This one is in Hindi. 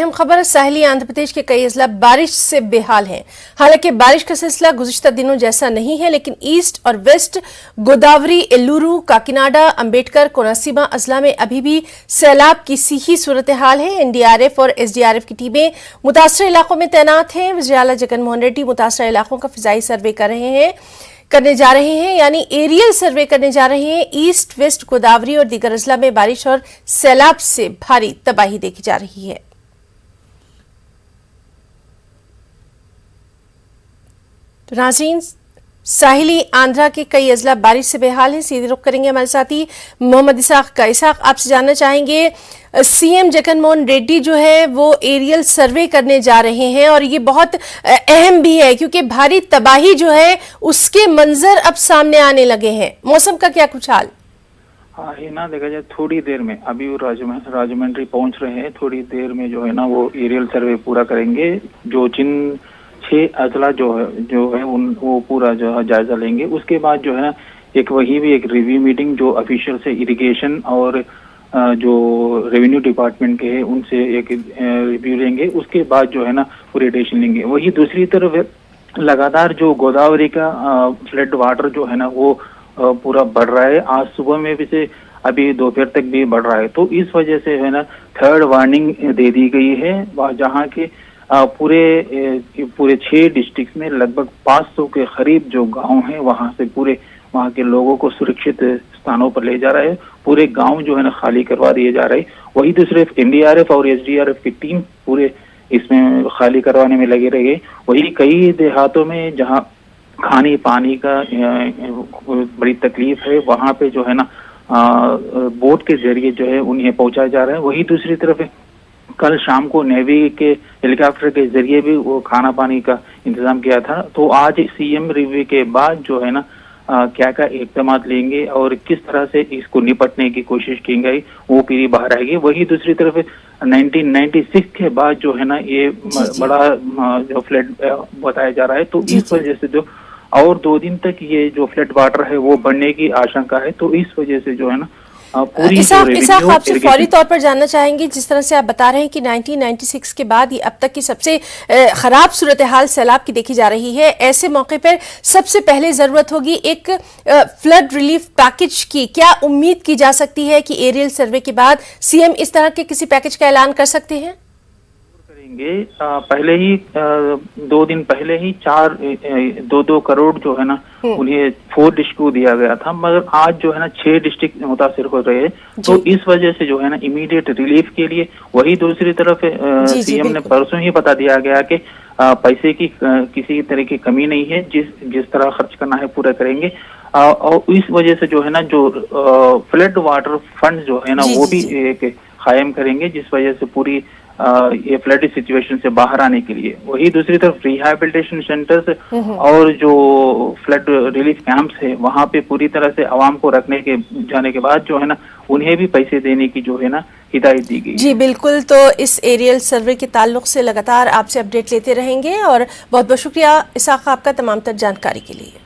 अहम खबर साहिली आंध्र प्रदेश के कई अजला बारिश से बेहाल हैं। हालांकि बारिश का सिलसिला गुज़िश्ता दिनों जैसा नहीं है, लेकिन ईस्ट और वेस्ट गोदावरी, एल्लूरू, काकीनाडा, अंबेडकर, कोनसीमा अजला में अभी भी सैलाब की सी ही सूरत हाल है। एनडीआरएफ और एसडीआरएफ की टीमें मुतासर इलाकों में तैनात हैं। वज़ीर आला जगनमोहन रेड्डी मुतासर इलाकों का फिजाई सर्वे करने जा रहे हैं, यानी एरियल सर्वे करने जा रहे हैं। ईस्ट वेस्ट गोदावरी और दीगर अजला में बारिश और सैलाब से भारी तबाही देखी जा रही है। तो नाज़रीन, साहिली आंध्रा के कई अजला बारिश से बेहाल हैं। सीधे रुख करेंगे हमारे साथी मोहम्मद इसाक आपसे जानना चाहेंगे, सीएम जगनमोहन रेड्डी जो है वो एरियल सर्वे करने जा रहे हैं और ये बहुत अहम भी है क्योंकि भारी तबाही जो है उसके मंजर अब सामने आने लगे हैं। मौसम का क्या कुछ हाल? हाँ, ये ना देखा जाए थोड़ी देर में, अभी वो राजमंड्री पहुंच रहे हैं। थोड़ी देर में जो है ना वो एरियल सर्वे पूरा करेंगे। जो जिन 6 अजला जो है वो पूरा जो है जायजा लेंगे। उसके बाद जो है ना वही भी एक रिव्यू मीटिंग जो ऑफिशियल से इरिगेशन और जो रेवेन्यू डिपार्टमेंट के हैं उनसे एक रिव्यू लेंगे। उसके बाद जो है ना ओरिएंटेशन लेंगे। वही दूसरी तरफ लगातार जो गोदावरी का फ्लड वाटर जो है ना वो पूरा बढ़ रहा है। आज सुबह में भी से अभी दोपहर तक भी बढ़ रहा है। तो इस वजह से है ना 3rd वार्निंग दे दी गई है, जहाँ के पूरे 6 डिस्ट्रिक्ट में लगभग 500 के करीब जो गांव हैं वहां के लोगों को सुरक्षित स्थानों पर ले जा रहा है। पूरे गांव जो है ना खाली करवा दिए जा रहे हैं। वही दूसरे एनडीआरएफ और एसडीआरएफ की टीम पूरे इसमें खाली करवाने में लगे रहे। वही कई देहातों में जहां खाने पानी का बड़ी तकलीफ है, वहां पे जो है ना बोट के जरिए जो है उन्हें पहुंचाया जा रहा है। वही दूसरी तरफ कल शाम को नेवी के हेलीकॉप्टर के जरिए भी वो खाना पानी का इंतजाम किया था। तो आज सीएम रिव्यू के बाद जो है ना क्या इकदाम लेंगे और किस तरह से इसको निपटने की कोशिश की गई वो पूरी बाहर आएगी। वही दूसरी तरफ 1996 के बाद जो है ना ये बड़ा जो फ्लड बताया जा रहा है। तो इस वजह से जो और 2 दिन तक ये जो फ्लड वाटर है वो बढ़ने की आशंका है। तो इस वजह से जो है ना इसाक आपसे फौरी तौर पर जानना चाहेंगे, जिस तरह से आप बता रहे हैं कि 1996 के बाद ये अब तक की सबसे खराब सूरत हाल सैलाब की देखी जा रही है। ऐसे मौके पर सबसे पहले जरूरत होगी एक फ्लड रिलीफ पैकेज की। क्या उम्मीद की जा सकती है कि एरियल सर्वे के बाद सीएम इस तरह के किसी पैकेज का ऐलान कर सकते हैं? पहले ही 2 दिन पहले ही 2 करोड़ जो है ना उन्हें 4 डिस्ट्रिक्ट को दिया गया था, मगर आज जो है ना 6 डिस्ट्रिक्ट मुतासिर हो रहे हैं। तो इस वजह से जो है ना इमीडिएट रिलीफ के लिए वही दूसरी तरफ सीएम ने परसों ही बता दिया गया कि पैसे की किसी तरह की कमी नहीं है, जिस तरह खर्च करना है पूरा करेंगे। और इस वजह से जो है ना जो फ्लड वाटर फंड जो है ना वो भी एक कायम करेंगे, जिस वजह से पूरी ये फ्लड सिचुएशन से बाहर आने के लिए। वही दूसरी तरफ रिहैबिलिटेशन सेंटर्स और जो फ्लड रिलीफ कैंप्स है वहां पे पूरी तरह से आवाम को रखने के जाने के बाद जो है ना उन्हें भी पैसे देने की जो है ना हिदायत दी गई। जी बिल्कुल, तो इस एरियल सर्वे के ताल्लुक से लगातार आपसे अपडेट लेते रहेंगे और बहुत बहुत शुक्रिया इसाक आपका तमाम तर जानकारी के लिए।